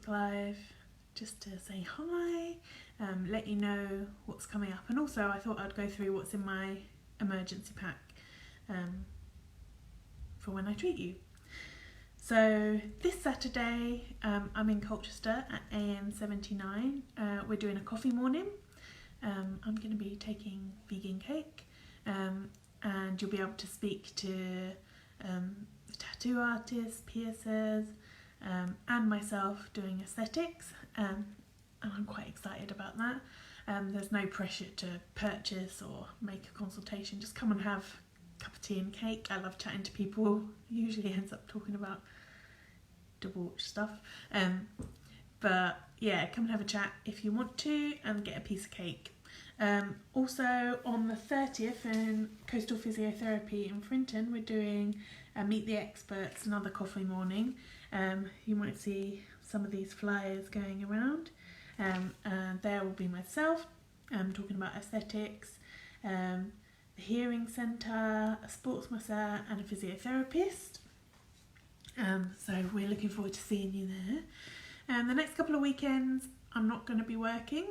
Live just to say hi, let you know what's coming up, and also I thought I'd go through what's in my emergency pack for when I treat you. So this Saturday I'm in Colchester at AM79. We're doing a coffee morning. I'm going to be taking vegan cake, and you'll be able to speak to tattoo artists, piercers, and myself doing aesthetics, and I'm quite excited about that. There's no pressure to purchase or make a consultation, just come and have a cup of tea and cake. I love chatting to people, usually ends up talking about debauch stuff, but yeah, come and have a chat if you want to and get a piece of cake. Also on the 30th in Coastal Physiotherapy in Frinton, we're doing Meet the Experts, another coffee morning. You might see some of these flyers going around, and there will be myself talking about aesthetics, the hearing centre, a sports masseur and a physiotherapist. So we're looking forward to seeing you there. The next couple of weekends I'm not going to be working.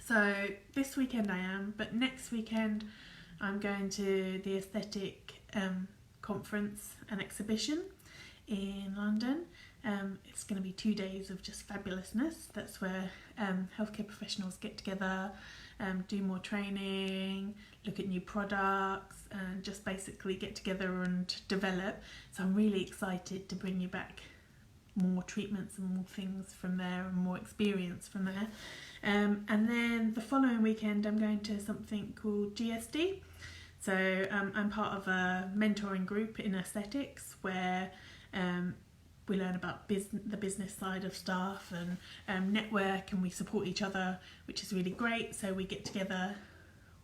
So this weekend I am, but next weekend I'm going to the Aesthetic conference and exhibition in London. It's going to be 2 days of just fabulousness. That's where healthcare professionals get together, do more training, look at new products, and just basically get together and develop. So I'm really excited to bring you back more treatments and more things from there and more experience from there. And then the following weekend I'm going to something called GSD. So I'm part of a mentoring group in aesthetics where we learn about the business side of stuff and network, and we support each other, which is really great. So we get together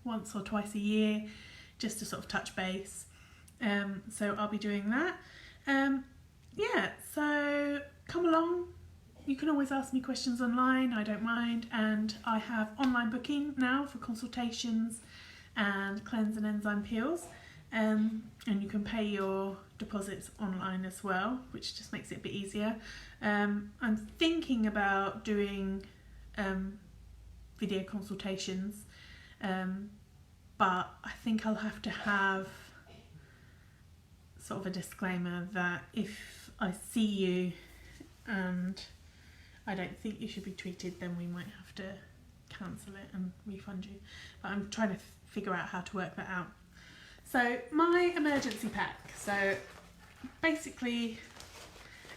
once or twice a year just to sort of touch base. So I'll be doing that. Yeah, so come along. You can always ask me questions online, I don't mind, and I have online booking now for consultations and cleanse and enzyme peels, and you can pay your deposits online as well, which just makes it a bit easier. I'm thinking about doing video consultations, but I think I'll have to have sort of a disclaimer that if I see you and I don't think you should be treated, then we might have to cancel it and refund you. But I'm trying to figure out how to work that out. So my emergency pack. So basically,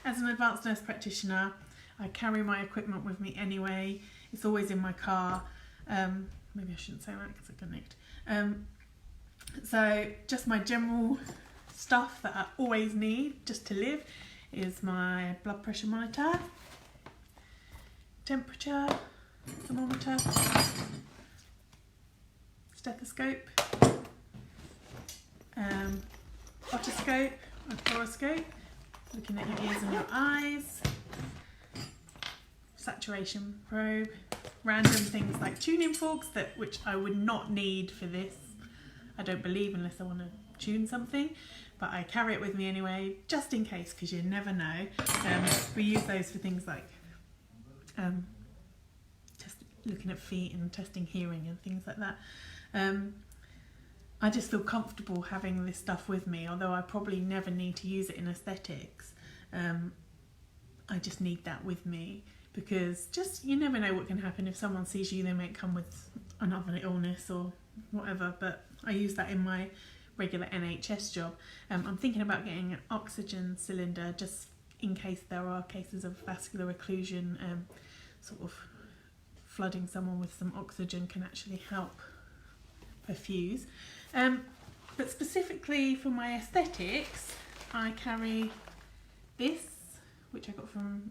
as an advanced nurse practitioner, I carry my equipment with me anyway. It's always in my car. Maybe I shouldn't say that because I connect. So just my general stuff that I always need just to live is my blood pressure monitor, temperature thermometer, stethoscope, otoscope, a fluoroscope, looking at your ears and your eyes, saturation probe, random things like tuning forks which I would not need for this, I don't believe, unless I want to tune something, but I carry it with me anyway, just in case, because you never know. We use those for things like just looking at feet and testing hearing and things like that. I just feel comfortable having this stuff with me, although I probably never need to use it in aesthetics. I just need that with me because just you never know what can happen. If someone sees you, they might come with another illness or whatever, but I use that in my regular NHS job. I'm thinking about getting an oxygen cylinder just in case there are cases of vascular occlusion. Sort of flooding someone with some oxygen can actually help perfuse. But specifically for my aesthetics, I carry this, which I got from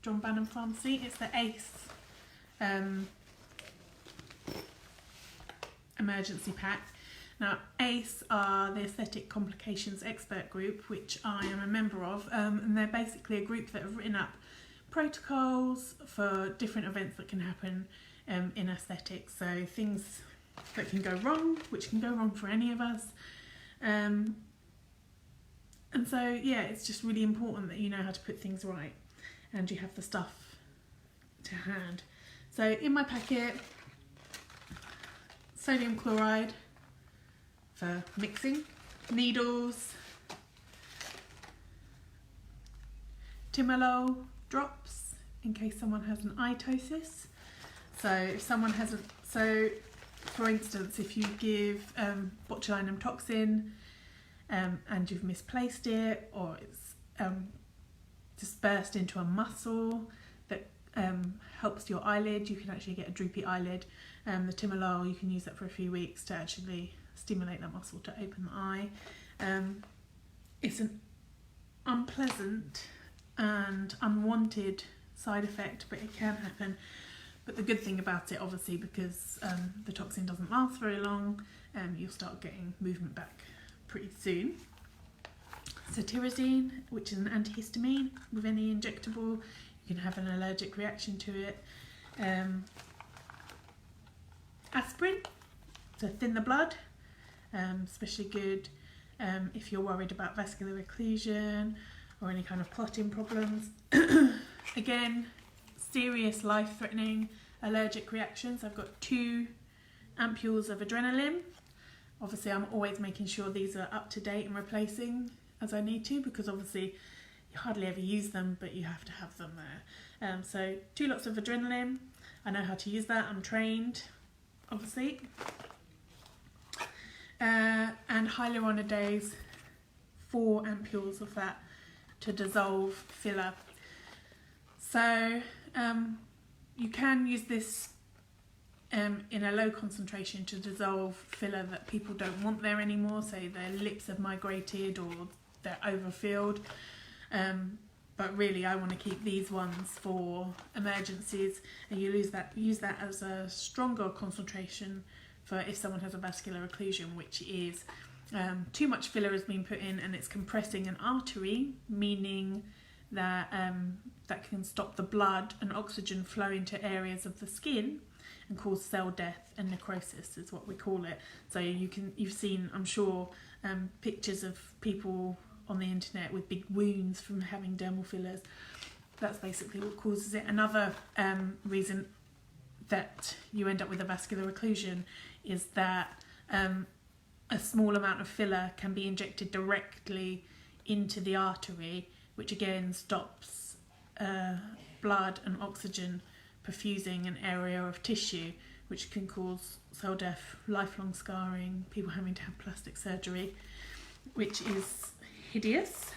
John Banham Pharmacy. It's the ACE emergency pack. Now, ACE are the Aesthetic Complications Expert Group, which I am a member of, and they're basically a group that have written up protocols for different events that can happen in aesthetics. So things that can go wrong, which can go wrong for any of us. And so, yeah, it's just really important that you know how to put things right. and you have the stuff to hand. So in my packet, sodium chloride for mixing, needles, timolol drops in case someone has an itosis. So if someone hasn't, so for instance, if you give botulinum toxin and you've misplaced it, or it's dispersed into a muscle that helps your eyelid, you can actually get a droopy eyelid. The timolol, you can use that for a few weeks to actually stimulate that muscle to open the eye. It's an unpleasant and unwanted side effect, but it can happen. But the good thing about it, obviously, because the toxin doesn't last very long, you'll start getting movement back pretty soon. Cetirizine, which is an antihistamine with any injectable, you can have an allergic reaction to it. Aspirin to thin the blood, especially good if you're worried about vascular occlusion or any kind of clotting problems. Again, serious life-threatening allergic reactions. I've got 2 ampules of adrenaline. Obviously, I'm always making sure these are up to date and replacing as I need to, because obviously you hardly ever use them, but you have to have them there. So 2 lots of adrenaline. I know how to use that. I'm trained, obviously. And hyaluronidase, 4 ampules of that to dissolve filler. So you can use this in a low concentration to dissolve filler that people don't want there anymore, say their lips have migrated or they're overfilled. But really I want to keep these ones for emergencies, and you use that as a stronger concentration for if someone has a vascular occlusion, which is too much filler has been put in and it's compressing an artery, meaning that that can stop the blood and oxygen flowing to areas of the skin and cause cell death and necrosis is what we call it. So you've seen, I'm sure, pictures of people on the internet with big wounds from having dermal fillers. That's basically what causes it. Another reason that you end up with a vascular occlusion is that a small amount of filler can be injected directly into the artery, which again stops blood and oxygen perfusing an area of tissue, which can cause cell death, lifelong scarring, people having to have plastic surgery, which is hideous.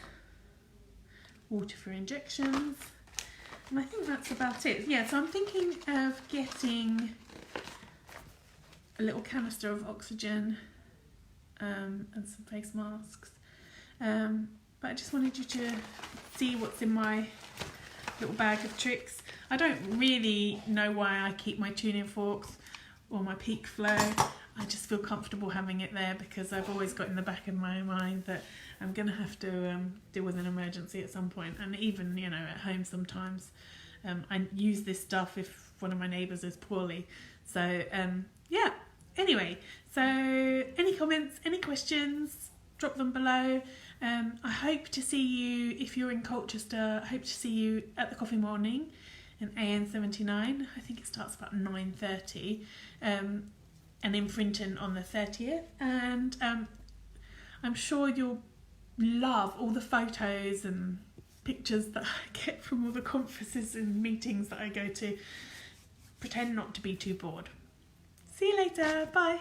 Water for injections. And I think that's about it. Yeah, so I'm thinking of getting a little canister of oxygen and some face masks. But I just wanted you to see what's in my little bag of tricks. I don't really know why I keep my tuning forks or my Peak Flow. I just feel comfortable having it there because I've always got in the back of my mind that I'm going to have to deal with an emergency at some point. And even, you know, at home sometimes I use this stuff if one of my neighbours is poorly. So, yeah. Anyway, so any comments, any questions, drop them below. I hope to see you, if you're in Colchester, I hope to see you at the coffee morning in AN79. I think it starts about 9:30. And in Frinton on the 30th. And I'm sure you'll love all the photos and pictures that I get from all the conferences and meetings that I go to. Pretend not to be too bored. See you later. Bye.